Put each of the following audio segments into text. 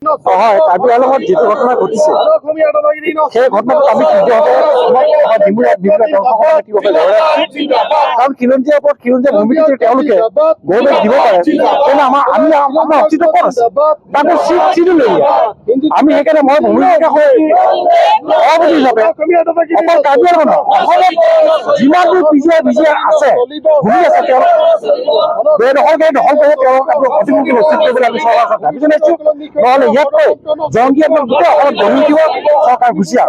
হয় কাৰ্বি আংলঙত যিটো ঘটনা ঘটিছে সেই ঘটনাটো আমি কাৰণ খিলঞ্জীয়াৰ ওপৰত খিলঞ্জীয়া ভূমিটো তেওঁলোকে গৌৰৱ দিব পাৰে কিন্তু আমাৰ অস্তিত্ব ক'ত আছে তাতে চিৰিলেৰীয়া আমি সেইকাৰণে মই ভূমি সভাপতি হিচাপে অকল কাৰ্বি আংলঙ অসমত যিমানবোৰ বিজিয়া আছে ভূমি আছে তেওঁ বেদখলকে দখল কৰি তেওঁক অতিমুখী নিশ্চিত কৰিবলৈ আমি চৰকাৰৰ দাবী জনাইছো নহ'লে ইয়াতকৈ জংগী গোটেই অসমত গঢ়ি উঠিব চৰকাৰ হুঁচিয়াৰ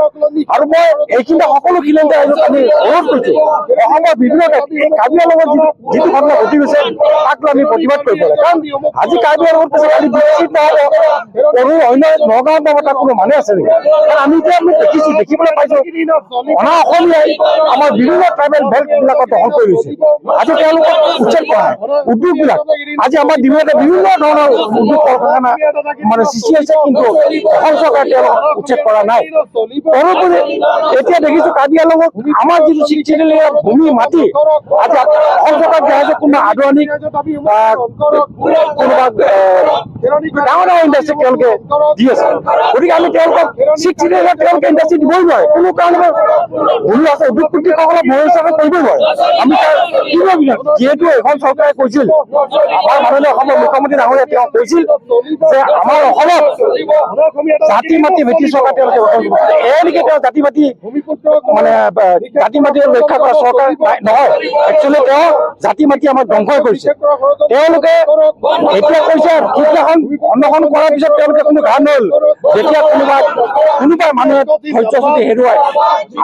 আৰু মই এইখিনিতে সকলো খিলঞ্জীয়া ৰাইজক আমি অনুৰোধ কৰিছো অসমৰ বিভিন্ন কাৰ্বি আংলঙত যিটো ঘটনা ঘটি গৈছে তাকলৈ আমি প্ৰতিবাদ কৰিব লাগে কাৰণ আজি কাৰ্বি আংলঙত কৈছে আজি বিকশিত নহ'ব সৰু অন্য নগাঁৱত নহ'ব তাত কোনো মানুহ আছে নেকি কাৰণ আমি এতিয়া দেখিবলৈ পাইছো অনা অসমীয়াই আমাৰ বিভিন্ন ট্ৰাইবেল বেল্ট বিলাকত দখল কৰি লৈছে আজি তেওঁলোকক উচ্ছেদ কৰা নাই উদ্যোগ বিলাক আজি আমাৰ ডিব্ৰুগড়তে বিভিন্ন ধৰণৰ উদ্যোগ কলকাৰখানা মানে সৃষ্টি হৈছে কিন্তু অসম চৰকাৰে তেওঁলোকক উচ্ছেদ কৰা নাই তদুপৰি এতিয়া দেখিছো কাৰ্বি আংলঙত আমাৰ যিটো চিৰিলেৰীয়া ভূমি মাটি আজি অসম চৰকাৰ দিয়া হৈছে কোনোবা আদৰণি কোনোবা ডাঙৰ ডাঙৰ ইণ্ডাষ্ট্ৰী তেওঁলোকে দি আছে গতিকে আমি তেওঁলোকক চিৰিলেৰীয়া তেওঁলোকে ইণ্ডাষ্ট্ৰী দিবই নোৱাৰে কোনো কাৰণে ভূমি আছে উদ্যোগপতিসকলক ভূমি হিচাপে কৰিবই নোৱাৰে আমি যিহেতু এখন চৰকাৰে কৈছিল আমাৰ মাননীয় অসমৰ মুখ্যমন্ত্ৰী ডাঙৰীয়া তেওঁ কৈছিল যে আমাৰ অসমত জাতি মাটি ভেটি চৰকাৰ তেওঁলোকে গঠন কৰিব এনেকে তেওঁ জাতি মাটি ৰক্ষা কৰা চৰকাৰ নহয় একচুৱেলি তেওঁ জাতি মাটি আমাৰ ধ্বংসই কৰিছে তেওঁলোকে এতিয়া কৈছে সিদিনাখন অন্বেষণ কৰাৰ পিছত তেওঁলোকে কোনো ঘাট নহল যেতিয়া কোনোবাই মানুহে ধৈৰ্য চুটি হেৰুৱাই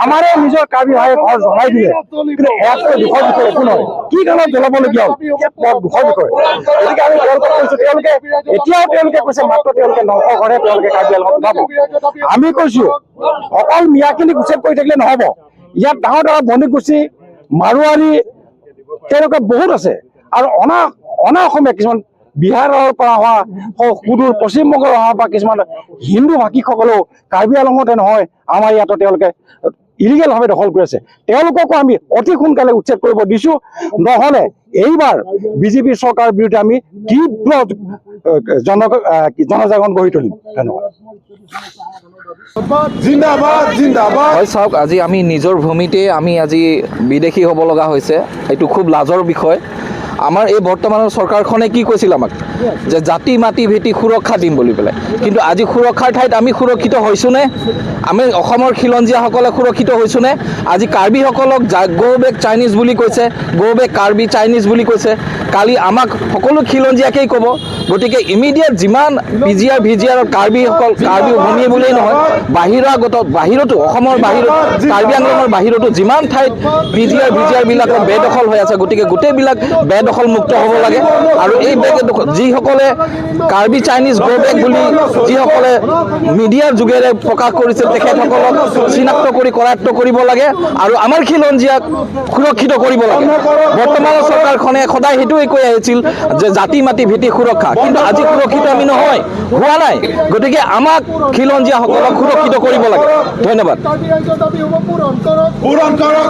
আমাৰে নিজৰ কাৰ্বি ভাইয়ে ঘৰ জ্বলাই দিলে কিন্তু ইয়াতকৈ দুখৰ বিষয় একো নহয় কি কাৰণত জ্বলাবলগীয়া হ'ল দুখৰ বিষয় গতিকে আমি তেওঁলোকক কৈছো তেওঁলোকে এতিয়াও তেওঁলোকে কৈছে মাত্ৰ তেওঁলোকে 900 ঘৰে তেওঁলোকে কাৰ্বি আংলঙত উঠাব আমি কৈছো অকল মিয়াখিনি উচ্ছেদ কৰি থাকিলে নহব ইয়াত ডাঙৰ ডাঙৰ বণিক গোষ্ঠী মাৰোৱাৰী তেওঁলোকে বহুত আছে আৰু অনা অসমীয়া কিছুমান বিহাৰৰ পৰা অহা সুদূৰ পশ্চিমবংগৰ অহা বা কিছুমান হিন্দু ভাষিকসকলেও কাৰ্বি আংলঙতে নহয় আমাৰ ইয়াতো তেওঁলোকে ইলিগেল ভাৱে দখল কৰি আছে তেওঁলোককো আমি অতি সোনকালে উচ্ছেদ কৰিব দিছো নহলে এইবাৰ বিজেপি চৰকাৰৰ বিৰুদ্ধে আমি তীব্ৰ জনজাগৰণ গঢ়ি তুলিম ধন্যবাদ হয় চাওক আজি আমি নিজৰ ভূমিতে আমি আজি বিদেশী হ'ব লগা হৈছে এইটো খুব লাজৰ বিষয় আমাৰ এই বৰ্তমানৰ চৰকাৰখনে কি কৈছিল আমাক যে জাতি মাটি ভেটি সুৰক্ষা দিম বুলি পেলাই কিন্তু আজি সুৰক্ষাৰ ঠাইত আমি সুৰক্ষিত হৈছোনে আমি অসমৰ খিলঞ্জীয়াসকলে সুৰক্ষিত হৈছোনে আজি কাৰ্বিসকলক গো বেক চাইনিজ বুলি কৈছে গো বেক কাৰ্বি চাইনিজ বুলি কৈছে কালি আমাক সকলো খিলঞ্জীয়াকেই ক'ব গতিকে ইমিডিয়েট যিমান পিজিআৰ ভিজিআৰ কাৰ্বি ভূমি বুলিয়েই নহয় বাহিৰতো অসমৰ বাহিৰত কাৰ্বি আংলঙৰ বাহিৰতো যিমান ঠাইত পিজিআৰ ভিজিআৰ বিলাকৰ বেদখল হৈ আছে গতিকে গোটেইবিলাক বেদখল মুক্ত হ'ব লাগে আৰু এই যিসকলে কাৰ্বি চাইনিজ গো বেক বুলি যিসকলে মিডিয়াৰ যোগেৰে প্ৰকাশ কৰিছিল তেখেতসকলক চিনাক্ত কৰি কৰায়ত্ব কৰিব লাগে আৰু আমাৰ খিলঞ্জীয়াক সুৰক্ষিত কৰিব লাগে বৰ্তমানৰ চৰকাৰখনে সদায় সেইটোৱে কৈ আহিছিল যে জাতি মাটি ভেটি সুৰক্ষা কিন্তু আজি সুৰক্ষিত আমি নহয় হোৱা নাই গতিকে আমাক খিলঞ্জীয়াসকলক সুৰক্ষিত কৰিব লাগে ধন্যবাদ পূৰণ কৰক